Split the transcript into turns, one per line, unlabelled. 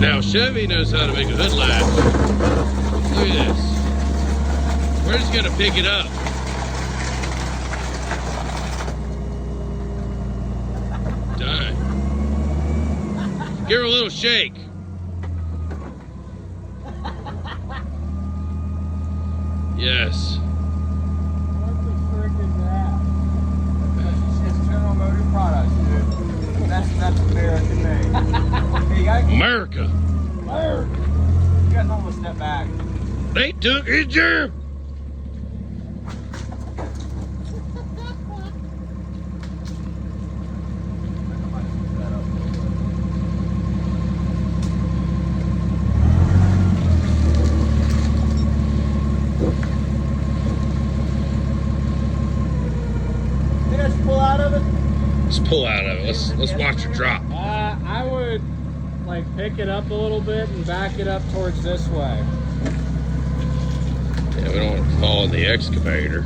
Now Chevy knows how to make a hood latch. Look at this. We're just gonna pick it up. Done. Give her a little shake. Yes.
What the frick is that? It's General Motors products, dude. That's American made. Hey, you gotta
America.
America. You guys almost step back.
They took his germ.
Pull out of it?
Let's pull out of it. Let's watch her drop.
I would like pick it up a little bit and back it up towards this way.
Yeah, we don't want to fall in the excavator.